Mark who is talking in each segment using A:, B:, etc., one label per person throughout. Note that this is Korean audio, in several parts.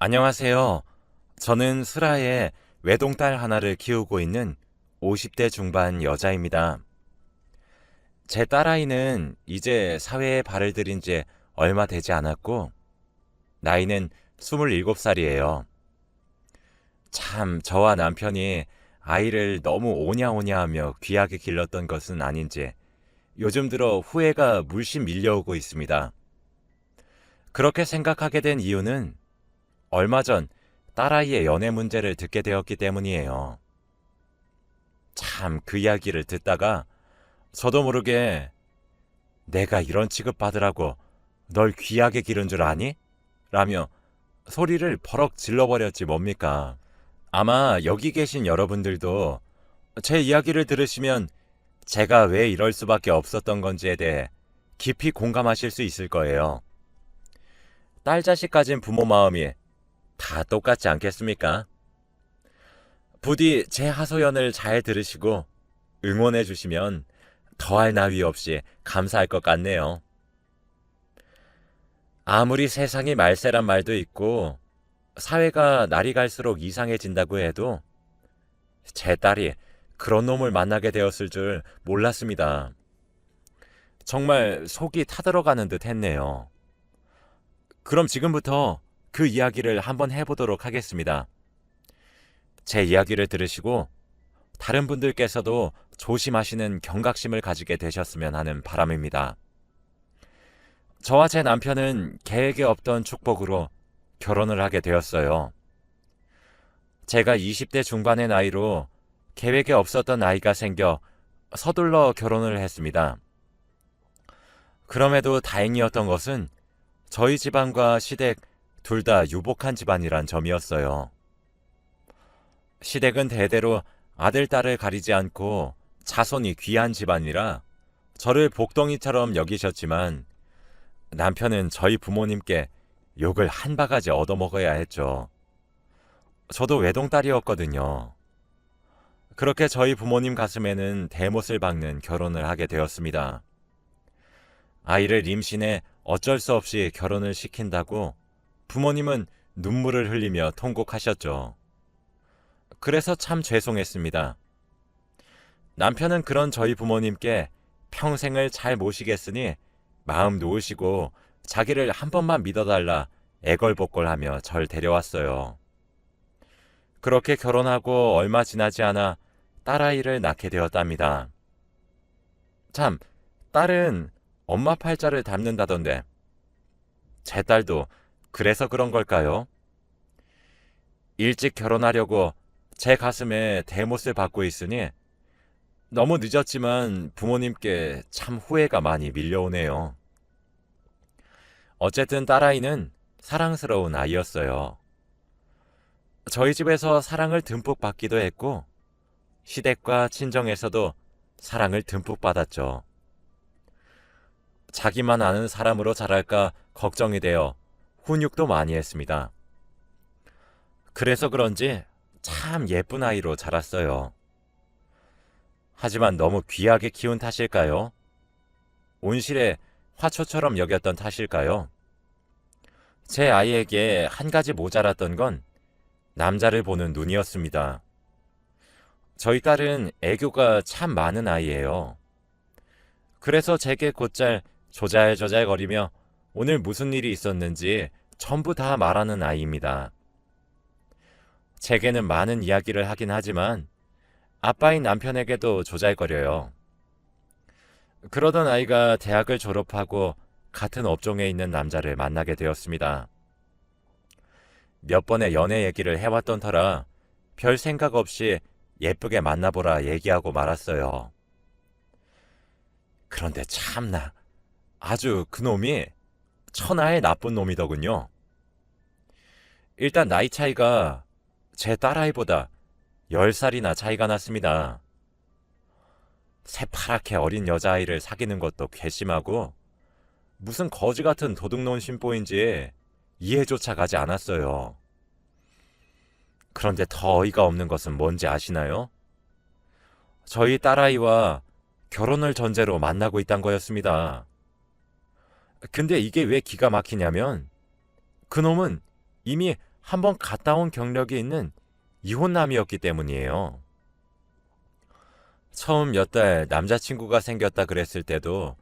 A: 안녕하세요. 저는 슬하에 외동딸 하나를 키우고 있는 50대 중반 여자입니다. 제 딸아이는 이제 사회에 발을 들인 지 얼마 되지 않았고, 나이는 27살이에요. 참, 저와 남편이 아이를 너무 오냐오냐 하며 귀하게 길렀던 것은 아닌지 요즘 들어 후회가 물씬 밀려오고 있습니다. 그렇게 생각하게 된 이유는 얼마 전 딸아이의 연애 문제를 듣게 되었기 때문이에요. 참, 그 이야기를 듣다가 저도 모르게 내가 이런 취급받으라고 널 귀하게 기른 줄 아니? 라며 소리를 버럭 질러버렸지 뭡니까. 아마 여기 계신 여러분들도 제 이야기를 들으시면 제가 왜 이럴 수밖에 없었던 건지에 대해 깊이 공감하실 수 있을 거예요. 딸 자식 가진 부모 마음이 다 똑같지 않겠습니까? 부디 제 하소연을 잘 들으시고 응원해 주시면 더할 나위 없이 감사할 것 같네요. 아무리 세상이 말세란 말도 있고 사회가 날이 갈수록 이상해진다고 해도 제 딸이 그런 놈을 만나게 되었을 줄 몰랐습니다. 정말 속이 타들어가는 듯 했네요. 그럼 지금부터 그 이야기를 한번 해보도록 하겠습니다. 제 이야기를 들으시고 다른 분들께서도 조심하시는 경각심을 가지게 되셨으면 하는 바람입니다. 저와 제 남편은 계획에 없던 축복으로 결혼을 하게 되었어요. 제가 20대 중반의 나이로 계획에 없었던 아이가 생겨 서둘러 결혼을 했습니다. 그럼에도 다행이었던 것은 저희 집안과 시댁 둘 다 유복한 집안이란 점이었어요. 시댁은 대대로 아들, 딸을 가리지 않고 자손이 귀한 집안이라 저를 복덩이처럼 여기셨지만 남편은 저희 부모님께 욕을 한 바가지 얻어먹어야 했죠. 저도 외동딸이었거든요. 그렇게 저희 부모님 가슴에는 대못을 박는 결혼을 하게 되었습니다. 아이를 임신해 어쩔 수 없이 결혼을 시킨다고 부모님은 눈물을 흘리며 통곡하셨죠. 그래서 참 죄송했습니다. 남편은 그런 저희 부모님께 평생을 잘 모시겠으니 마음 놓으시고 자기를 한 번만 믿어달라 애걸복걸하며 절 데려왔어요. 그렇게 결혼하고 얼마 지나지 않아 딸아이를 낳게 되었답니다. 참, 딸은 엄마 팔자를 닮는다던데 제 딸도 그래서 그런 걸까요? 일찍 결혼하려고 제 가슴에 대못을 받고 있으니 너무 늦었지만 부모님께 참 후회가 많이 밀려오네요. 어쨌든 딸아이는 사랑스러운 아이였어요. 저희 집에서 사랑을 듬뿍 받기도 했고 시댁과 친정에서도 사랑을 듬뿍 받았죠. 자기만 아는 사람으로 자랄까 걱정이 되어 훈육도 많이 했습니다. 그래서 그런지 참 예쁜 아이로 자랐어요. 하지만 너무 귀하게 키운 탓일까요? 온실에 화초처럼 여겼던 탓일까요? 제 아이에게 한 가지 모자랐던 건 남자를 보는 눈이었습니다. 저희 딸은 애교가 참 많은 아이예요. 그래서 제게 곧잘 조잘조잘거리며 오늘 무슨 일이 있었는지 전부 다 말하는 아이입니다. 제게는 많은 이야기를 하긴 하지만 아빠인 남편에게도 조잘거려요. 그러던 아이가 대학을 졸업하고 같은 업종에 있는 남자를 만나게 되었습니다. 몇 번의 연애 얘기를 해왔던 터라 별 생각 없이 예쁘게 만나보라 얘기하고 말았어요. 그런데 참나, 아주 그놈이 천하의 나쁜 놈이더군요. 일단 나이 차이가 제 딸아이보다 10살이나 차이가 났습니다. 새파랗게 어린 여자아이를 사귀는 것도 괘씸하고 무슨 거지 같은 도둑놈 심보인지 이해조차 가지 않았어요. 그런데 더 어이가 없는 것은 뭔지 아시나요? 저희 딸아이와 결혼을 전제로 만나고 있단 거였습니다. 근데 이게 왜 기가 막히냐면 그놈은 이미 한번 갔다 온 경력이 있는 이혼남이었기 때문이에요. 처음 몇 달 남자친구가 생겼다 그랬을 때도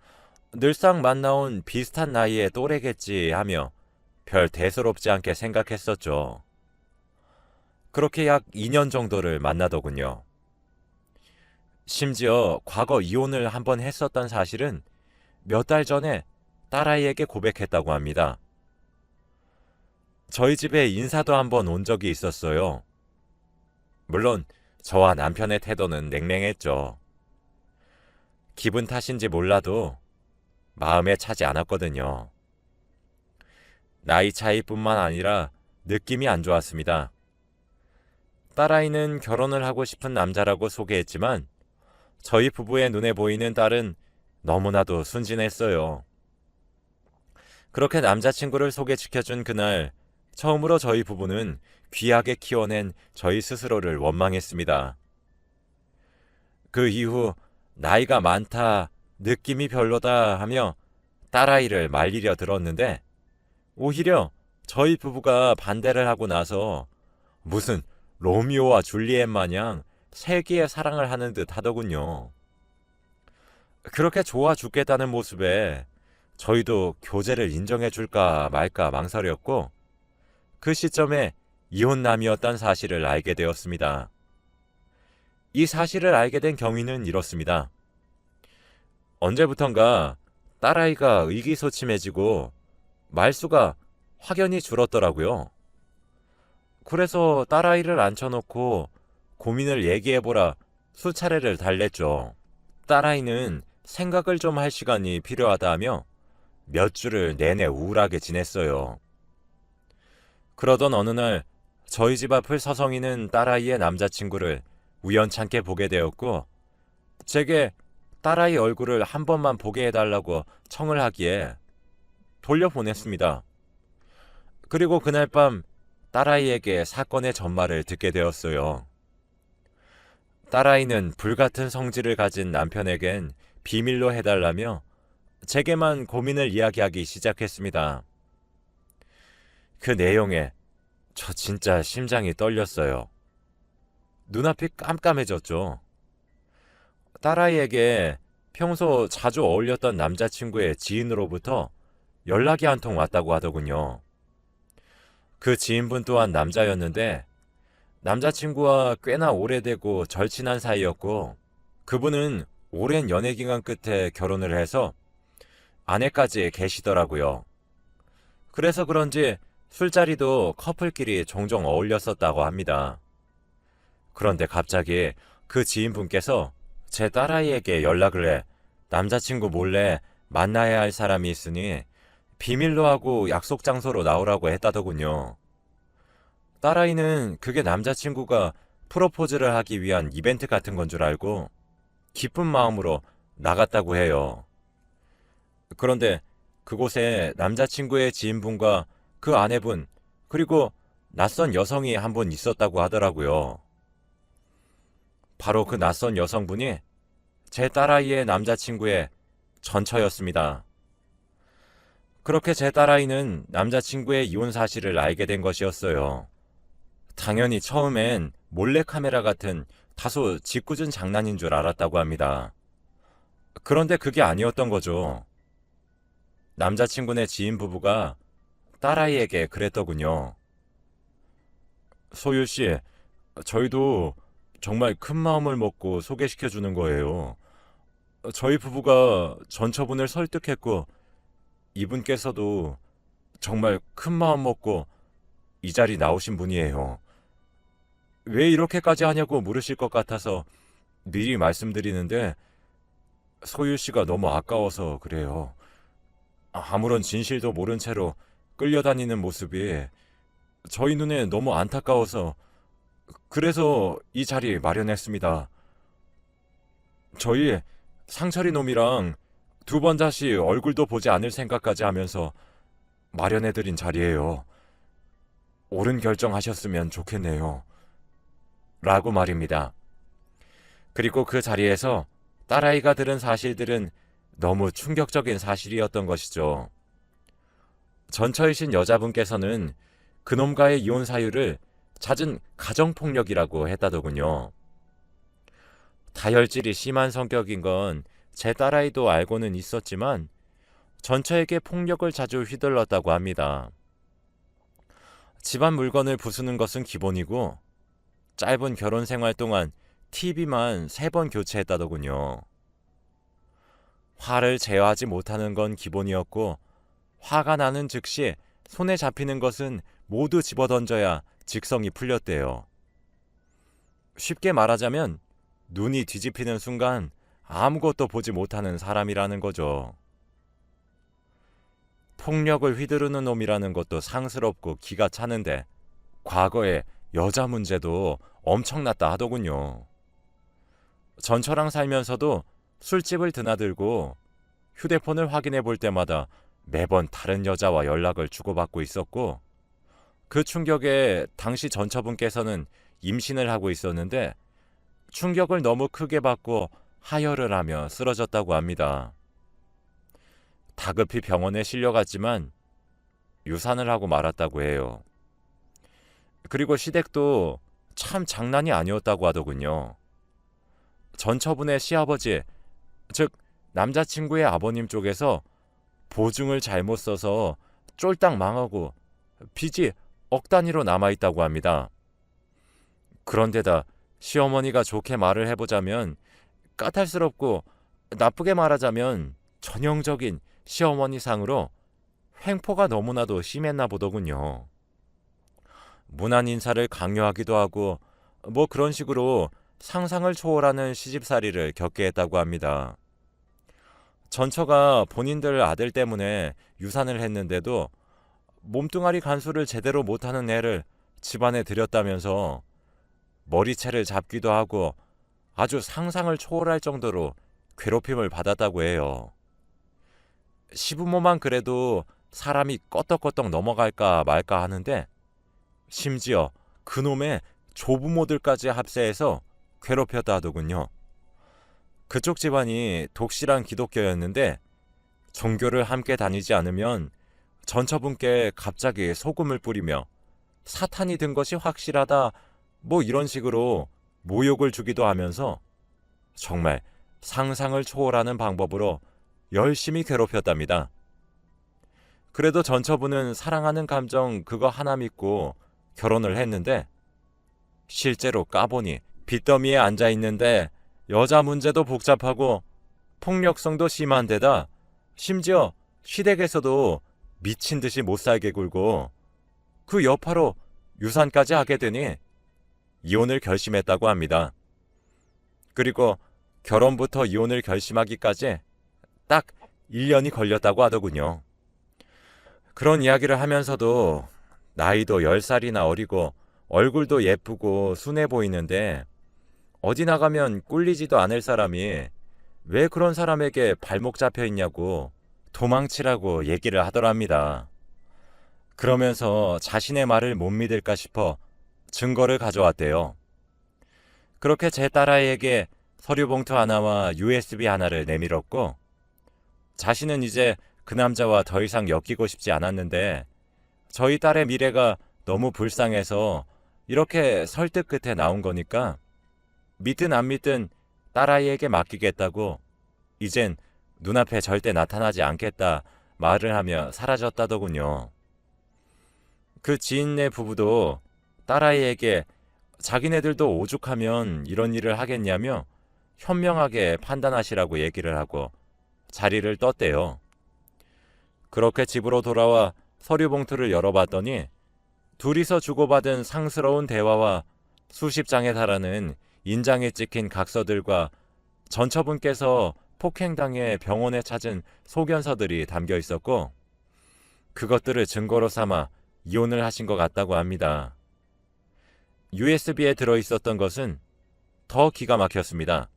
A: 늘상 만나온 비슷한 나이의 또래겠지 하며 별 대수롭지 않게 생각했었죠. 그렇게 약 2년 정도를 만나더군요. 심지어 과거 이혼을 한번 했었던 사실은 몇 달 전에 딸아이에게 고백했다고 합니다. 저희 집에 인사도 한번 온 적이 있었어요. 물론 저와 남편의 태도는 냉랭했죠. 기분 탓인지 몰라도 마음에 차지 않았거든요. 나이 차이뿐만 아니라 느낌이 안 좋았습니다. 딸아이는 결혼을 하고 싶은 남자라고 소개했지만 저희 부부의 눈에 보이는 딸은 너무나도 순진했어요. 그렇게 남자친구를 소개시켜준 그날 처음으로 저희 부부는 귀하게 키워낸 저희 스스로를 원망했습니다. 그 이후 나이가 많다, 느낌이 별로다 하며 딸아이를 말리려 들었는데 오히려 저희 부부가 반대를 하고 나서 무슨 로미오와 줄리엣 마냥 세기의 사랑을 하는 듯 하더군요. 그렇게 좋아 죽겠다는 모습에 저희도 교제를 인정해 줄까 말까 망설였고 그 시점에 이혼남이었던 사실을 알게 되었습니다. 이 사실을 알게 된 경위는 이렇습니다. 언제부턴가 딸아이가 의기소침해지고 말수가 확연히 줄었더라고요. 그래서 딸아이를 앉혀놓고 고민을 얘기해보라 수차례를 달랬죠. 딸아이는 생각을 좀 할 시간이 필요하다며 몇 주를 내내 우울하게 지냈어요. 그러던 어느 날 저희 집 앞을 서성이는 딸아이의 남자친구를 우연찮게 보게 되었고 제게 딸아이 얼굴을 한 번만 보게 해달라고 청을 하기에 돌려보냈습니다. 그리고 그날 밤 딸아이에게 사건의 전말을 듣게 되었어요. 딸아이는 불같은 성질을 가진 남편에겐 비밀로 해달라며 제게만 고민을 이야기하기 시작했습니다. 그 내용에 저 진짜 심장이 떨렸어요. 눈앞이 깜깜해졌죠. 딸아이에게 평소 자주 어울렸던 남자친구의 지인으로부터 연락이 한 통 왔다고 하더군요. 그 지인분 또한 남자였는데 남자친구와 꽤나 오래되고 절친한 사이였고 그분은 오랜 연애 기간 끝에 결혼을 해서 아내까지 계시더라고요. 그래서 그런지 술자리도 커플끼리 종종 어울렸었다고 합니다. 그런데 갑자기 그 지인분께서 제 딸아이에게 연락을 해 남자친구 몰래 만나야 할 사람이 있으니 비밀로 하고 약속 장소로 나오라고 했다더군요. 딸아이는 그게 남자친구가 프로포즈를 하기 위한 이벤트 같은 건 줄 알고 기쁜 마음으로 나갔다고 해요. 그런데 그곳에 남자친구의 지인분과 그 아내분 그리고 낯선 여성이 한 분 있었다고 하더라고요. 바로 그 낯선 여성분이 제 딸아이의 남자친구의 전처였습니다. 그렇게 제 딸아이는 남자친구의 이혼 사실을 알게 된 것이었어요. 당연히 처음엔 몰래카메라 같은 다소 짓궂은 장난인 줄 알았다고 합니다. 그런데 그게 아니었던 거죠. 남자친구네 지인 부부가 딸아이에게 그랬더군요. 소율씨, 저희도 정말 큰 마음을 먹고 소개시켜주는 거예요. 저희 부부가 전처분을 설득했고 이분께서도 정말 큰 마음 먹고 이 자리 나오신 분이에요. 왜 이렇게까지 하냐고 물으실 것 같아서 미리 말씀드리는데 소율씨가 너무 아까워서 그래요. 아무런 진실도 모른 채로 끌려다니는 모습이 저희 눈에 너무 안타까워서 그래서 이 자리 마련했습니다. 저희 상철이 놈이랑 두 번 다시 얼굴도 보지 않을 생각까지 하면서 마련해드린 자리예요. 옳은 결정하셨으면 좋겠네요. 라고 말입니다. 그리고 그 자리에서 딸아이가 들은 사실들은 너무 충격적인 사실이었던 것이죠. 전처이신 여자분께서는 그놈과의 이혼 사유를 잦은 가정폭력이라고 했다더군요. 다혈질이 심한 성격인 건 제 딸아이도 알고는 있었지만 전처에게 폭력을 자주 휘둘렀다고 합니다. 집안 물건을 부수는 것은 기본이고 짧은 결혼 생활 동안 TV만 3번 교체했다더군요. 화를 제어하지 못하는 건 기본이었고 화가 나는 즉시 손에 잡히는 것은 모두 집어던져야 직성이 풀렸대요. 쉽게 말하자면 눈이 뒤집히는 순간 아무것도 보지 못하는 사람이라는 거죠. 폭력을 휘두르는 놈이라는 것도 상스럽고 기가 차는데 과거에 여자 문제도 엄청났다 하더군요. 전처랑 살면서도 술집을 드나들고 휴대폰을 확인해 볼 때마다 매번 다른 여자와 연락을 주고받고 있었고 그 충격에 당시 전처분께서는 임신을 하고 있었는데 충격을 너무 크게 받고 하혈을 하며 쓰러졌다고 합니다. 다급히 병원에 실려갔지만 유산을 하고 말았다고 해요. 그리고 시댁도 참 장난이 아니었다고 하더군요. 전처분의 시아버지, 즉 남자친구의 아버님 쪽에서 보증을 잘못 써서 쫄딱 망하고 빚이 억 단위로 남아있다고 합니다. 그런데다 시어머니가 좋게 말을 해보자면 까탈스럽고 나쁘게 말하자면 전형적인 시어머니상으로 횡포가 너무나도 심했나 보더군요. 무난 인사를 강요하기도 하고 뭐 그런 식으로 상상을 초월하는 시집살이를 겪게 했다고 합니다. 전처가 본인들 아들 때문에 유산을 했는데도 몸뚱아리 간수를 제대로 못하는 애를 집안에 들였다면서 머리채를 잡기도 하고 아주 상상을 초월할 정도로 괴롭힘을 받았다고 해요. 시부모만 그래도 사람이 껐덕껐덕 넘어갈까 말까 하는데 심지어 그놈의 조부모들까지 합세해서 괴롭혔다 하더군요. 그쪽 집안이 독실한 기독교였는데 종교를 함께 다니지 않으면 전처분께 갑자기 소금을 뿌리며 사탄이 든 것이 확실하다 뭐 이런 식으로 모욕을 주기도 하면서 정말 상상을 초월하는 방법으로 열심히 괴롭혔답니다. 그래도 전처분은 사랑하는 감정 그거 하나 믿고 결혼을 했는데 실제로 까보니 빚더미에 앉아있는데 여자 문제도 복잡하고 폭력성도 심한 데다 심지어 시댁에서도 미친 듯이 못살게 굴고 그 여파로 유산까지 하게 되니 이혼을 결심했다고 합니다. 그리고 결혼부터 이혼을 결심하기까지 딱 1년이 걸렸다고 하더군요. 그런 이야기를 하면서도 나이도 10살이나 어리고 얼굴도 예쁘고 순해 보이는데 어디 나가면 꿀리지도 않을 사람이 왜 그런 사람에게 발목 잡혀 있냐고 도망치라고 얘기를 하더랍니다. 그러면서 자신의 말을 못 믿을까 싶어 증거를 가져왔대요. 그렇게 제 딸아이에게 서류 봉투 하나와 USB 하나를 내밀었고 자신은 이제 그 남자와 더 이상 엮이고 싶지 않았는데 저희 딸의 미래가 너무 불쌍해서 이렇게 설득 끝에 나온 거니까 믿든 안 믿든 딸아이에게 맡기겠다고 이젠 눈앞에 절대 나타나지 않겠다 말을 하며 사라졌다더군요. 그 지인네 부부도 딸아이에게 자기네들도 오죽하면 이런 일을 하겠냐며 현명하게 판단하시라고 얘기를 하고 자리를 떴대요. 그렇게 집으로 돌아와 서류 봉투를 열어봤더니 둘이서 주고받은 상스러운 대화와 수십 장에 달하는 인장에 찍힌 각서들과 전처분께서 폭행당해 병원에 찾은 소견서들이 담겨 있었고 그것들을 증거로 삼아 이혼을 하신 것 같다고 합니다. USB에 들어있었던 것은 더 기가 막혔습니다.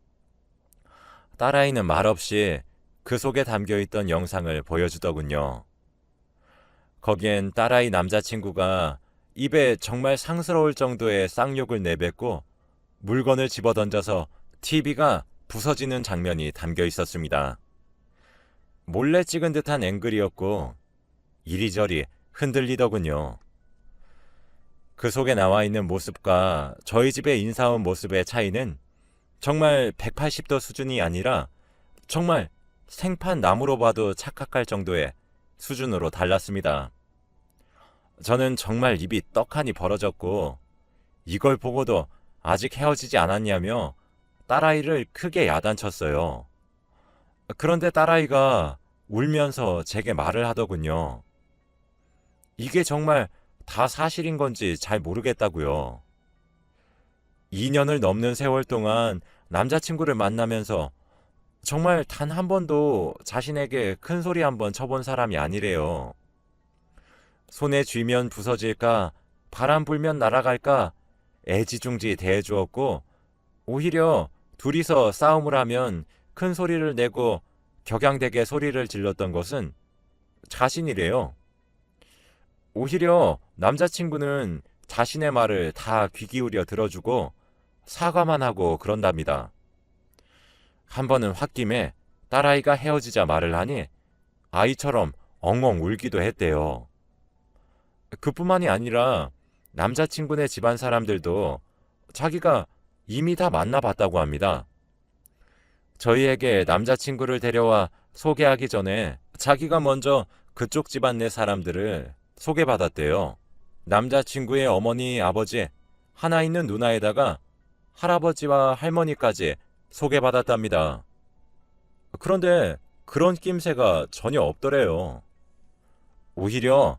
A: 딸아이는 말없이 그 속에 담겨있던 영상을 보여주더군요. 거기엔 딸아이 남자친구가 입에 정말 상스러울 정도의 쌍욕을 내뱉고 물건을 집어던져서 TV가 부서지는 장면이 담겨 있었습니다. 몰래 찍은 듯한 앵글이었고 이리저리 흔들리더군요. 그 속에 나와 있는 모습과 저희 집에 인사 온 모습의 차이는 정말 180도 수준이 아니라 정말 생판 나무로 봐도 착각할 정도의 수준으로 달랐습니다. 저는 정말 입이 떡하니 벌어졌고 이걸 보고도 아직 헤어지지 않았냐며 딸아이를 크게 야단쳤어요. 그런데 딸아이가 울면서 제게 말을 하더군요. 이게 정말 다 사실인 건지 잘 모르겠다고요. 2년을 넘는 세월 동안 남자친구를 만나면서 정말 단 한 번도 자신에게 큰 소리 한 번 쳐본 사람이 아니래요. 손에 쥐면 부서질까, 바람 불면 날아갈까 애지중지 대해주었고 오히려 둘이서 싸움을 하면 큰 소리를 내고 격양되게 소리를 질렀던 것은 자신이래요. 오히려 남자친구는 자신의 말을 다 귀 기울여 들어주고 사과만 하고 그런답니다. 한 번은 홧김에 딸아이가 헤어지자 말을 하니 아이처럼 엉엉 울기도 했대요. 그뿐만이 아니라 남자친구네 집안 사람들도 자기가 이미 다 만나봤다고 합니다. 저희에게 남자친구를 데려와 소개하기 전에 자기가 먼저 그쪽 집안 내 사람들을 소개받았대요. 남자친구의 어머니, 아버지, 하나 있는 누나에다가 할아버지와 할머니까지 소개받았답니다. 그런데 그런 낌새가 전혀 없더래요. 오히려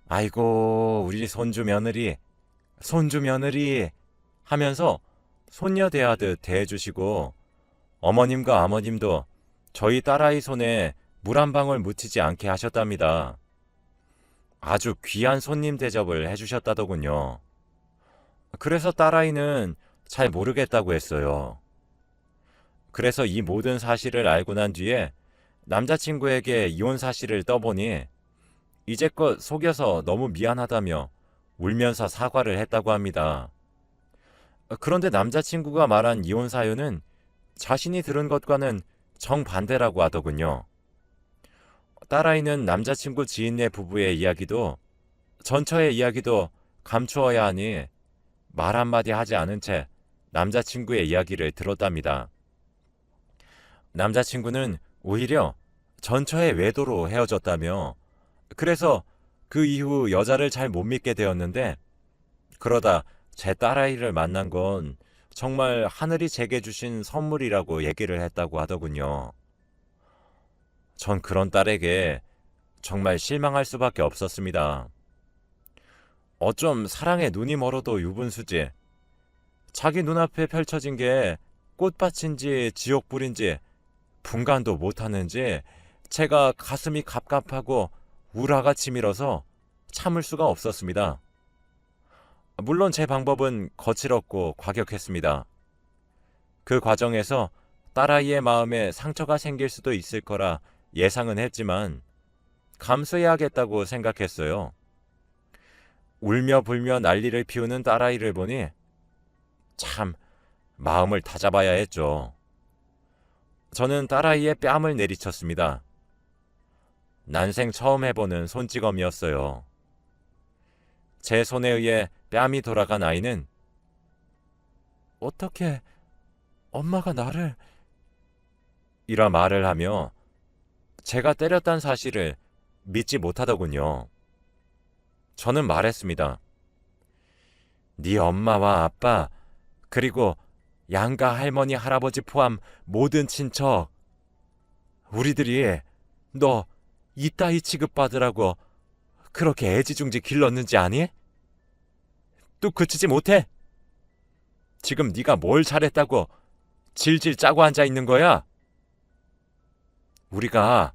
A: 아이고 우리 손주 며느리 하면서 손녀 대하듯 대해주시고 어머님과 아버님도 저희 딸아이 손에 물 한 방울 묻히지 않게 하셨답니다. 아주 귀한 손님 대접을 해주셨다더군요. 그래서 딸아이는 잘 모르겠다고 했어요. 그래서 이 모든 사실을 알고 난 뒤에 남자친구에게 이혼 사실을 떠보니 이제껏 속여서 너무 미안하다며 울면서 사과를 했다고 합니다. 그런데 남자친구가 말한 이혼 사유는 자신이 들은 것과는 정반대라고 하더군요. 딸아이는 남자친구 지인네 부부의 이야기도 전처의 이야기도 감추어야 하니 말 한마디 하지 않은 채 남자친구의 이야기를 들었답니다. 남자친구는 오히려 전처의 외도로 헤어졌다며 그래서 그 이후 여자를 잘 못 믿게 되었는데 그러다 제 딸아이를 만난 건 정말 하늘이 제게 주신 선물이라고 얘기를 했다고 하더군요. 전 그런 딸에게 정말 실망할 수밖에 없었습니다. 어쩜 사랑에 눈이 멀어도 유분수지. 자기 눈앞에 펼쳐진 게 꽃밭인지 지옥불인지 분간도 못하는지 제가 가슴이 갑갑하고 우라가 치밀어서 참을 수가 없었습니다. 물론 제 방법은 거칠었고 과격했습니다. 그 과정에서 딸아이의 마음에 상처가 생길 수도 있을 거라 예상은 했지만 감수해야겠다고 생각했어요. 울며 불며 난리를 피우는 딸아이를 보니 참 마음을 다잡아야 했죠. 저는 딸아이의 뺨을 내리쳤습니다. 난생 처음 해보는 손찌검이었어요. 제 손에 의해 뺨이 돌아간 아이는 어떻게 엄마가 나를 이라 말을 하며 제가 때렸단 사실을 믿지 못하더군요. 저는 말했습니다. 네 엄마와 아빠 그리고 양가 할머니 할아버지 포함 모든 친척 우리들이 너 이따위 취급받으라고 그렇게 애지중지 길렀는지 아니? 또 그치지 못해? 지금 네가 뭘 잘했다고 질질 짜고 앉아있는 거야? 우리가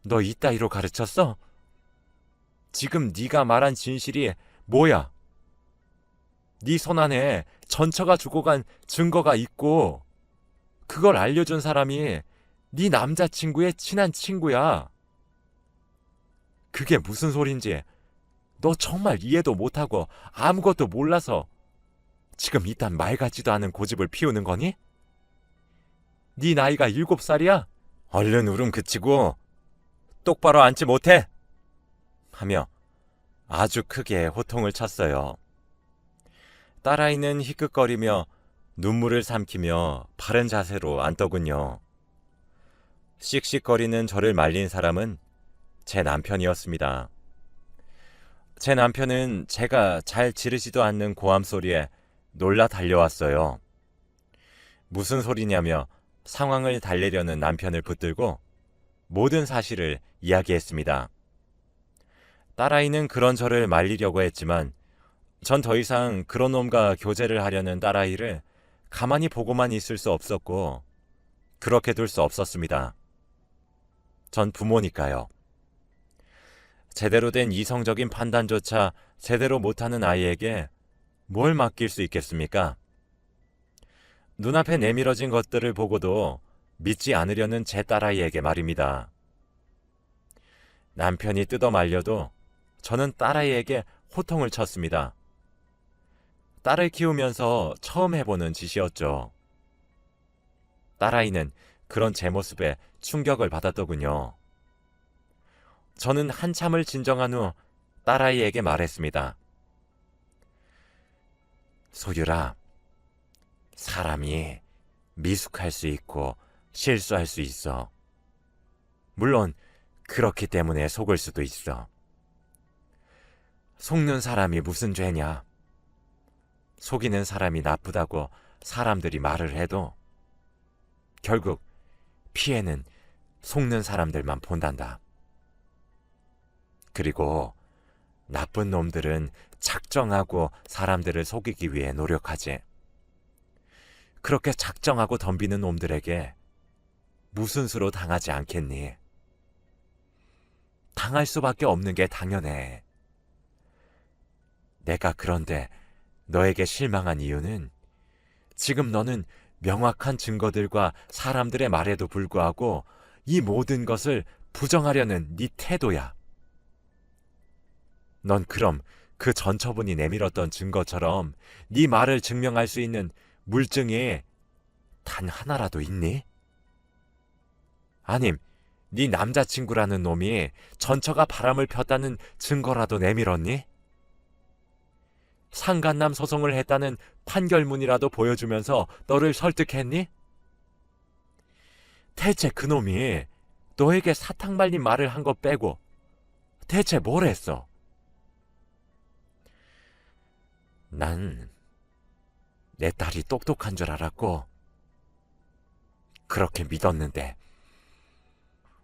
A: 너 이따위로 가르쳤어? 지금 네가 말한 진실이 뭐야? 네 손 안에 전처가 주고 간 증거가 있고 그걸 알려준 사람이 네 남자친구의 친한 친구야. 그게 무슨 소린지 너 정말 이해도 못하고 아무것도 몰라서 지금 이딴 말 같지도 않은 고집을 피우는 거니? 네 나이가 7살이야? 얼른 울음 그치고 똑바로 앉지 못해? 하며 아주 크게 호통을 쳤어요. 딸아이는 희끗거리며 눈물을 삼키며 바른 자세로 앉더군요. 씩씩거리는 저를 말린 사람은 제 남편이었습니다. 제 남편은 제가 잘 지르지도 않는 고함 소리에 놀라 달려왔어요. 무슨 소리냐며 상황을 달래려는 남편을 붙들고 모든 사실을 이야기했습니다. 딸아이는 그런 저를 말리려고 했지만 전 더 이상 그런 놈과 교제를 하려는 딸아이를 가만히 보고만 있을 수 없었고 그렇게 둘 수 없었습니다. 전 부모니까요. 제대로 된 이성적인 판단조차 제대로 못하는 아이에게 뭘 맡길 수 있겠습니까? 눈앞에 내밀어진 것들을 보고도 믿지 않으려는 제 딸아이에게 말입니다. 남편이 뜯어 말려도 저는 딸아이에게 호통을 쳤습니다. 딸을 키우면서 처음 해보는 짓이었죠. 딸아이는 그런 제 모습에 충격을 받았더군요. 저는 한참을 진정한 후 딸아이에게 말했습니다. 소율아, 사람이 미숙할 수 있고 실수할 수 있어. 물론 그렇기 때문에 속을 수도 있어. 속는 사람이 무슨 죄냐? 속이는 사람이 나쁘다고 사람들이 말을 해도 결국 피해는 속는 사람들만 본단다. 그리고 나쁜 놈들은 작정하고 사람들을 속이기 위해 노력하지. 그렇게 작정하고 덤비는 놈들에게 무슨 수로 당하지 않겠니? 당할 수밖에 없는 게 당연해. 내가 그런데 너에게 실망한 이유는 지금 너는 명확한 증거들과 사람들의 말에도 불구하고 이 모든 것을 부정하려는 네 태도야. 넌 그럼 그 전처분이 내밀었던 증거처럼 네 말을 증명할 수 있는 물증이 단 하나라도 있니? 아님 네 남자친구라는 놈이 전처가 바람을 폈다는 증거라도 내밀었니? 상간남 소송을 했다는 판결문이라도 보여주면서 너를 설득했니? 대체 그놈이 너에게 사탕 발린 말을 한 거 빼고 대체 뭘 했어? 난 내 딸이 똑똑한 줄 알았고 그렇게 믿었는데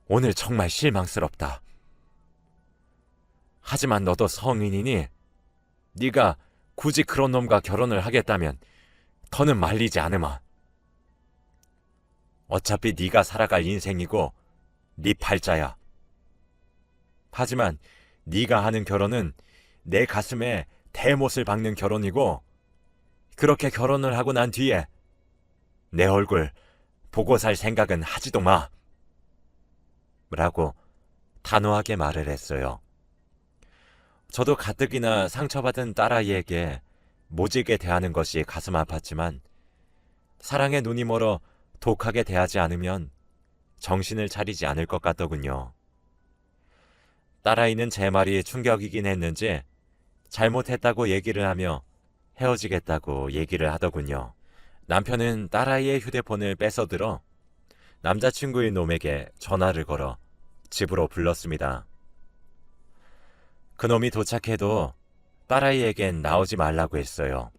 A: 오늘 정말 실망스럽다. 하지만 너도 성인이니 네가 굳이 그런 놈과 결혼을 하겠다면 더는 말리지 않으마. 어차피 네가 살아갈 인생이고 네 팔자야. 하지만 네가 하는 결혼은 내 가슴에 대못을 박는 결혼이고 그렇게 결혼을 하고 난 뒤에 내 얼굴 보고 살 생각은 하지도 마. 라고 단호하게 말을 했어요. 저도 가뜩이나 상처받은 딸아이에게 모질게 대하는 것이 가슴 아팠지만 사랑에 눈이 멀어 독하게 대하지 않으면 정신을 차리지 않을 것 같더군요. 딸아이는 제 말이 충격이긴 했는지 잘못했다고 얘기를 하며 헤어지겠다고 얘기를 하더군요. 남편은 딸아이의 휴대폰을 뺏어들어 남자친구의 놈에게 전화를 걸어 집으로 불렀습니다. 그놈이 도착해도 딸아이에겐 나오지 말라고 했어요.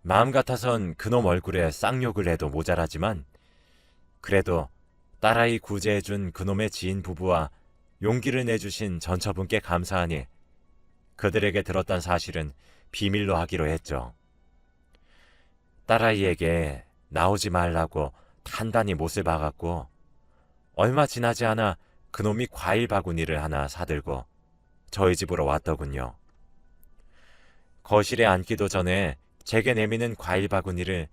A: 마음 같아선 그놈 얼굴에 쌍욕을 해도 모자라지만 그래도 딸아이 구제해준 그놈의 지인 부부와 용기를 내주신 전처분께 감사하니 그들에게 들었던 사실은 비밀로 하기로 했죠. 딸아이에게 나오지 말라고 단단히 못을 박았고 얼마 지나지 않아 그놈이 과일 바구니를 하나 사들고 저희 집으로 왔더군요. 거실에 앉기도 전에 제게 내미는 과일 바구니를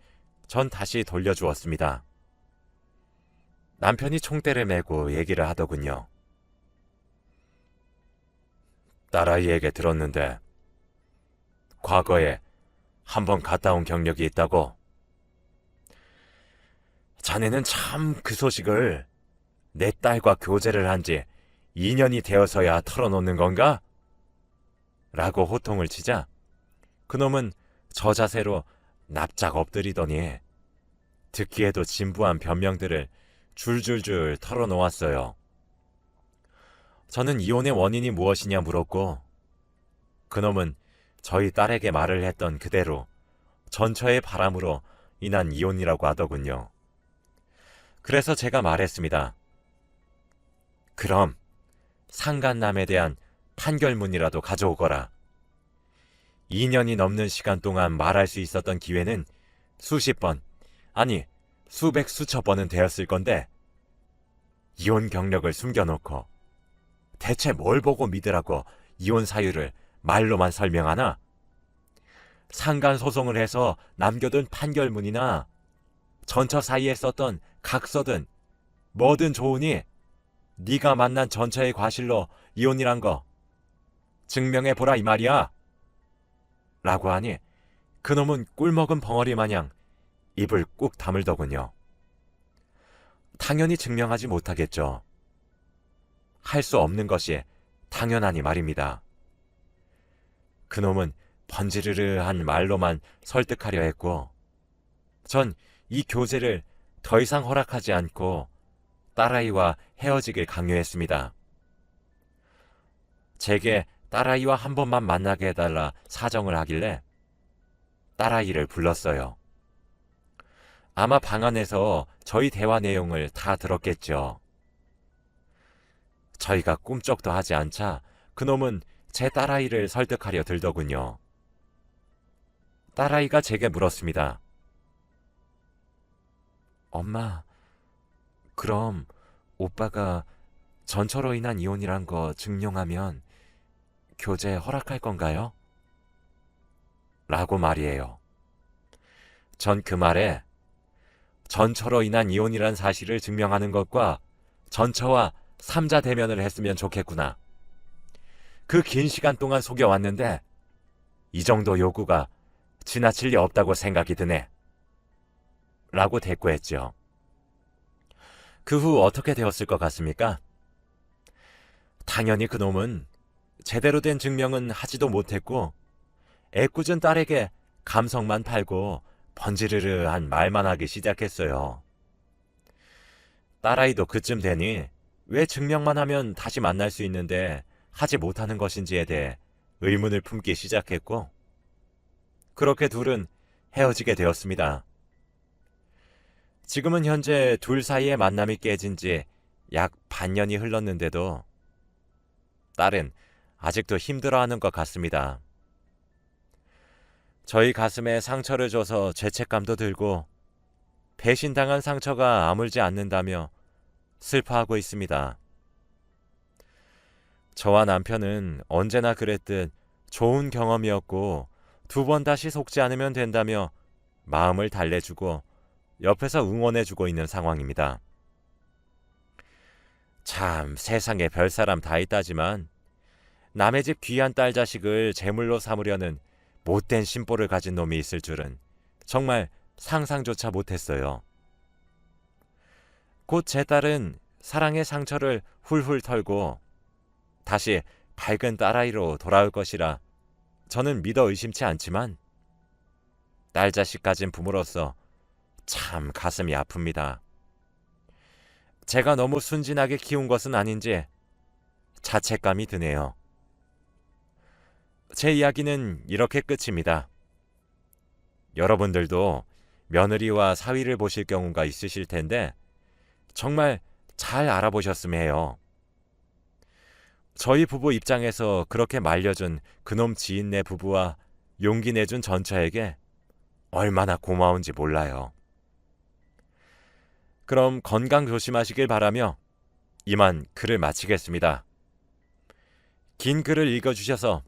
A: 전 다시 돌려주었습니다. 남편이 총대를 메고 얘기를 하더군요. 딸아이에게 들었는데 과거에 한번 갔다 온 경력이 있다고. 자네는 참 그 소식을 내 딸과 교제를 한 지 2년이 되어서야 털어놓는 건가? 라고 호통을 치자 그놈은 저 자세로 납작 엎드리더니 듣기에도 진부한 변명들을 줄줄줄 털어놓았어요. 저는 이혼의 원인이 무엇이냐 물었고 그놈은 저희 딸에게 말을 했던 그대로 전처의 바람으로 인한 이혼이라고 하더군요. 그래서 제가 말했습니다. 그럼 상간남에 대한 판결문이라도 가져오거라. 2년이 넘는 시간 동안 말할 수 있었던 기회는 수십 번, 아니 수백 수천 번은 되었을 건데 이혼 경력을 숨겨놓고 대체 뭘 보고 믿으라고 이혼 사유를 말로만 설명하나? 상간 소송을 해서 남겨둔 판결문이나 전처 사이에 썼던 각서든 뭐든 좋으니 네가 만난 전처의 과실로 이혼이란 거 증명해보라 이 말이야. 라고 하니 그놈은 꿀먹은 벙어리 마냥 입을 꾹 다물더군요. 당연히 증명하지 못하겠죠. 할 수 없는 것이 당연하니 말입니다. 그놈은 번지르르한 말로만 설득하려 했고 전 이 교제를 더 이상 허락하지 않고 딸아이와 헤어지길 강요했습니다. 제게 딸아이와 한 번만 만나게 해달라 사정을 하길래 딸아이를 불렀어요. 아마 방 안에서 저희 대화 내용을 다 들었겠죠. 저희가 꿈쩍도 하지 않자 그놈은 제 딸아이를 설득하려 들더군요. 딸아이가 제게 물었습니다. 엄마, 그럼 오빠가 전처로 인한 이혼이란 거 증명하면 교제 허락할 건가요? 라고 말이에요. 전 그 말에 전처로 인한 이혼이란 사실을 증명하는 것과 전처와 삼자 대면을 했으면 좋겠구나. 그 긴 시간 동안 속여왔는데 이 정도 요구가 지나칠 리 없다고 생각이 드네. 라고 대꾸했죠. 그 후 어떻게 되었을 것 같습니까? 당연히 그놈은 제대로 된 증명은 하지도 못했고 애꿎은 딸에게 감성만 팔고 번지르르한 말만 하기 시작했어요. 딸아이도 그쯤 되니 왜 증명만 하면 다시 만날 수 있는데 하지 못하는 것인지에 대해 의문을 품기 시작했고 그렇게 둘은 헤어지게 되었습니다. 지금은 현재 둘 사이의 만남이 깨진 지 약 반년이 흘렀는데도 딸은 아직도 힘들어하는 것 같습니다. 저희 가슴에 상처를 줘서 죄책감도 들고 배신당한 상처가 아물지 않는다며 슬퍼하고 있습니다. 저와 남편은 언제나 그랬듯 좋은 경험이었고 2번 다시 속지 않으면 된다며 마음을 달래주고 옆에서 응원해주고 있는 상황입니다. 참 세상에 별사람 다 있다지만 남의 집 귀한 딸 자식을 제물로 삼으려는 못된 심보를 가진 놈이 있을 줄은 정말 상상조차 못했어요. 곧 제 딸은 사랑의 상처를 훌훌 털고 다시 밝은 딸아이로 돌아올 것이라 저는 믿어 의심치 않지만 딸 자식 가진 부모로서 참 가슴이 아픕니다. 제가 너무 순진하게 키운 것은 아닌지 자책감이 드네요. 제 이야기는 이렇게 끝입니다. 여러분들도 며느리와 사위를 보실 경우가 있으실 텐데 정말 잘 알아보셨으면 해요. 저희 부부 입장에서 그렇게 말려준 그놈 지인네 부부와 용기 내준 전처에게 얼마나 고마운지 몰라요. 그럼 건강 조심하시길 바라며 이만 글을 마치겠습니다. 긴 글을 읽어주셔서